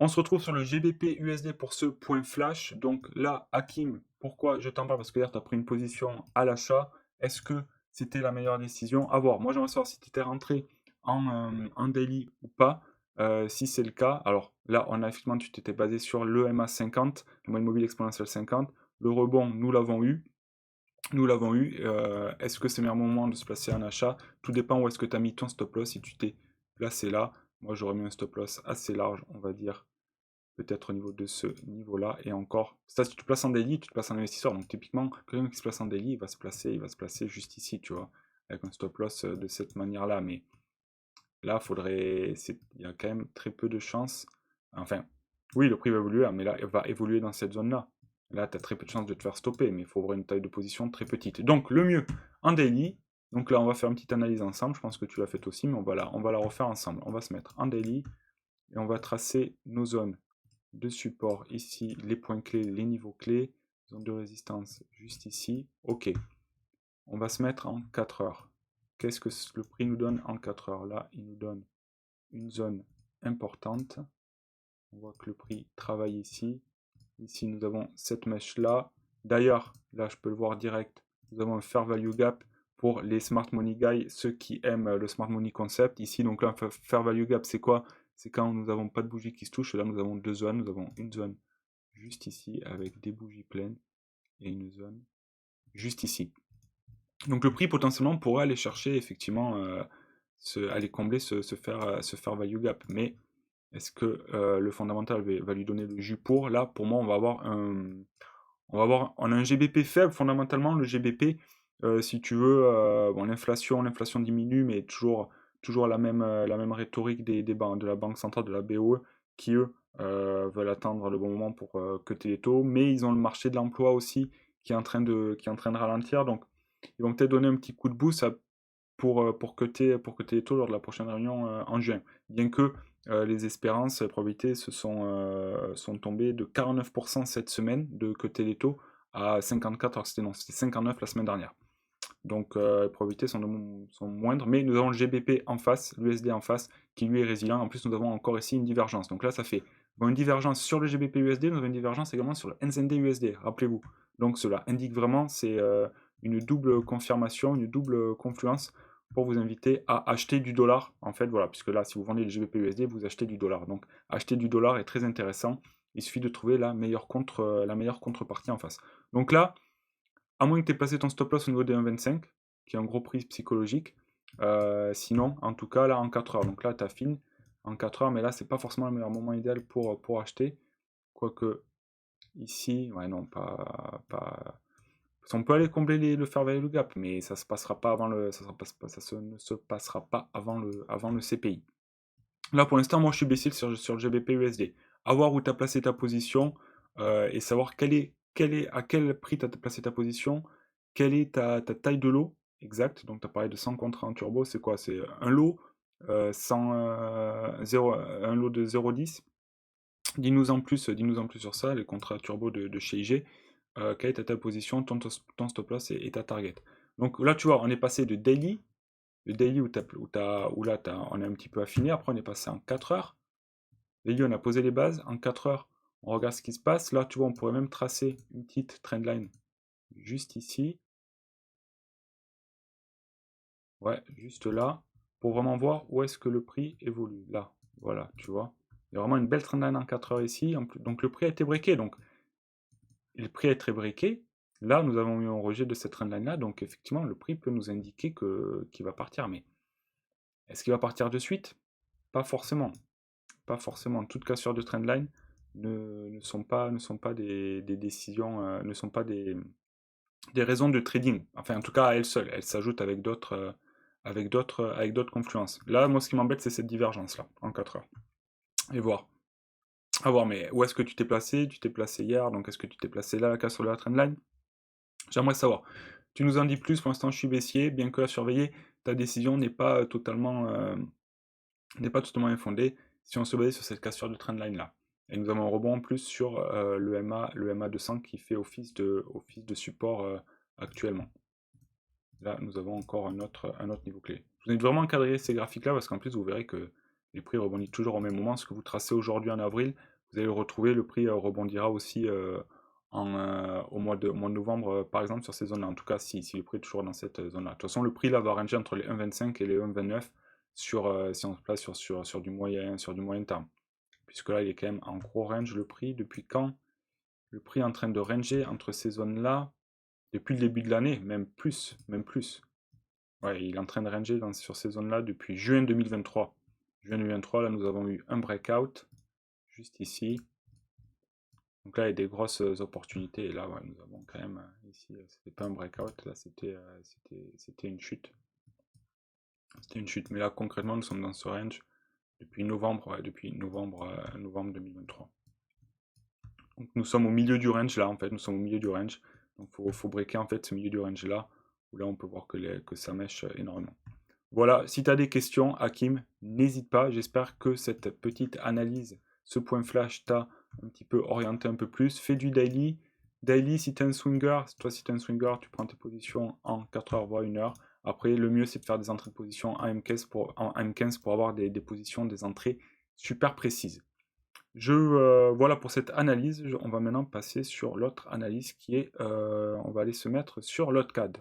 On se retrouve sur le GBP USD pour ce point flash. Donc là, Hakim, pourquoi je t'en parle? Parce que hier, tu as pris une position à l'achat. Est-ce que c'était la meilleure décision? À voir. Moi, j'aimerais savoir si tu étais rentré en daily ou pas. Si c'est le cas, alors là, on a effectivement, tu t'étais basé sur l'EMA 50, le moyenne mobile exponentielle 50. Le rebond, nous l'avons eu. Nous l'avons eu. Est-ce que c'est le meilleur moment de se placer en achat? Tout dépend où est-ce que tu as mis ton stop loss. Si tu t'es placé là, moi j'aurais mis un stop loss assez large, on va dire peut-être au niveau de ce niveau-là, et encore, ça si tu te places en daily, tu te places en investisseur, donc typiquement, quelqu'un qui se place en daily, il va se placer juste ici, tu vois, avec un stop loss de cette manière-là, mais là, il y a quand même très peu de chances, enfin, oui, le prix va évoluer, mais là, il va évoluer dans cette zone-là. Là, tu as très peu de chances de te faire stopper, mais il faut avoir une taille de position très petite. Donc, le mieux, en daily, donc là, on va faire une petite analyse ensemble, je pense que tu l'as fait aussi, mais on va la refaire ensemble. On va se mettre en daily, et on va tracer nos zones de support ici, les points clés, les niveaux clés, zone de résistance juste ici. Ok, on va se mettre en 4 heures. Qu'est-ce que le prix nous donne en 4 heures? Là, il nous donne une zone importante. On voit que le prix travaille ici. Ici, nous avons cette mèche-là. D'ailleurs, là, je peux le voir direct. Nous avons un Fair Value Gap pour les Smart Money Guys, ceux qui aiment le Smart Money Concept. Ici, donc là, Fair Value Gap, c'est quoi? C'est quand nous n'avons pas de bougie qui se touche. Là, nous avons deux zones. Nous avons une zone juste ici avec des bougies pleines et une zone juste ici. Donc le prix potentiellement pourrait aller chercher effectivement, aller combler ce faire value gap. Mais est-ce que le fondamental va lui donner le jus pour? Là, pour moi, on a un GBP faible fondamentalement. Le GBP, si tu veux, bon, l'inflation diminue, mais toujours la même rhétorique des banques, de la Banque centrale, de la BOE, qui eux veulent attendre le bon moment pour cutter les taux. Mais ils ont le marché de l'emploi aussi qui est en train de ralentir. Donc, ils vont peut-être donner un petit coup de boost pour cutter les taux lors de la prochaine réunion en juin. Bien que les espérances, les probabilités sont tombées de 49% cette semaine de cutter les taux à 54, alors c'était 59 la semaine dernière. Donc les probabilités sont moindres, mais nous avons le GBP en face, l'USD en face, qui lui est résilient. En plus, nous avons encore ici une divergence. Donc là, ça fait une divergence sur le GBP USD, nous avons une divergence également sur le NZD USD, rappelez-vous. Donc cela indique vraiment, c'est une double confirmation, une double confluence pour vous inviter à acheter du dollar. En fait, voilà, puisque là, si vous vendez le GBP USD, vous achetez du dollar. Donc acheter du dollar est très intéressant. Il suffit de trouver la meilleure contrepartie en face. Donc là, à moins que tu aies placé ton stop loss au niveau des 1,25, qui est un gros prix psychologique. Sinon, en tout cas, là, en 4 heures. Donc là, tu affines en 4 heures, mais là, c'est pas forcément le meilleur moment idéal pour acheter. Quoique, ici, ouais, non, pas. On peut aller combler le fair value gap, mais ça se passera pas avant ne se passera pas avant le CPI. Là, pour l'instant, moi, je suis baissier sur le GBP USD. À voir où tu as placé ta position et savoir à quel prix tu as placé ta position, quelle est ta taille de lot exact. Donc, tu as parlé de 100 contrats en turbo, c'est quoi? C'est un lot, 100, 0, un lot de 0,10. Dis-nous en plus sur ça, les contrats turbo de chez IG. Quelle est ta position, ton stop loss et ta target. Donc là, tu vois, on est passé de daily, le daily où là, on est un petit peu affiné. Après, on est passé en 4 heures. Daily, on a posé les bases. En 4 heures, on regarde ce qui se passe. Là, tu vois, on pourrait même tracer une petite trendline juste ici. Ouais, juste là. Pour vraiment voir où est-ce que le prix évolue. Là, voilà, tu vois. Il y a vraiment une belle trendline en 4 heures ici. Donc, le prix a été breaké. Donc, le prix a été breaké. Là, nous avons eu un rejet de cette trendline-là. Donc, effectivement, le prix peut nous indiquer qu'il va partir. Mais est-ce qu'il va partir de suite? Pas forcément. Pas forcément. Toutes cassures de trendline ne sont pas des décisions, ne sont pas des raisons de trading. Enfin, en tout cas, à elles seules. Elles s'ajoutent avec d'autres confluences. Là, moi, ce qui m'embête, c'est cette divergence-là, en 4 heures. Et voir. À voir, mais où est-ce que tu t'es placé? Tu t'es placé hier, donc est-ce que tu t'es placé là, casse sur la trendline? J'aimerais savoir. Tu nous en dis plus, pour l'instant, je suis baissier, bien que à surveiller, ta décision n'est pas totalement infondée si on se base sur cette cassure de trendline là. Et nous avons un rebond en plus sur le MA 200 qui fait office de support actuellement. Là, nous avons encore un autre niveau clé. Je vous invite vraiment à encadrer ces graphiques là parce qu'en plus, vous verrez que Les prix rebondissent toujours au même moment. Ce que vous tracez aujourd'hui en avril, vous allez le retrouver, le prix rebondira aussi au mois de novembre, par exemple, sur ces zones-là. En tout cas, si le prix est toujours dans cette zone-là. De toute façon, le prix là va ranger entre les 1,25 et les 1,29 si on se place sur du moyen terme. Puisque là, il est quand même en gros range le prix. Depuis quand le prix est en train de ranger entre ces zones-là? Depuis le début de l'année, même plus, même plus. Ouais, il est en train de ranger sur ces zones-là depuis juin 2023. Juin 2023, là, nous avons eu un breakout, juste ici. Donc là, il y a des grosses opportunités. Et là, ouais, nous avons quand même, ici, c'était pas un breakout, là, c'était une chute. C'était une chute. Mais là, concrètement, nous sommes dans ce range depuis novembre, ouais, depuis novembre 2023. Donc nous sommes au milieu du range, là, en fait. Nous sommes au milieu du range. Donc il faut breaker, en fait, ce milieu du range, là, où là, on peut voir que ça mèche énormément. Voilà, si tu as des questions, Hakim, n'hésite pas. J'espère que cette petite analyse, ce point flash, t'a un petit peu orienté un peu plus. Fais du daily. Daily, si tu es un swinger, si tu es un swinger, tu prends tes positions en 4 heures, voire 1 heure. Après, le mieux, c'est de faire des entrées de position en M15 pour avoir des positions, des entrées super précises. Voilà pour cette analyse. On va maintenant passer sur l'autre analyse qui est, on va aller se mettre sur l'autre CAD.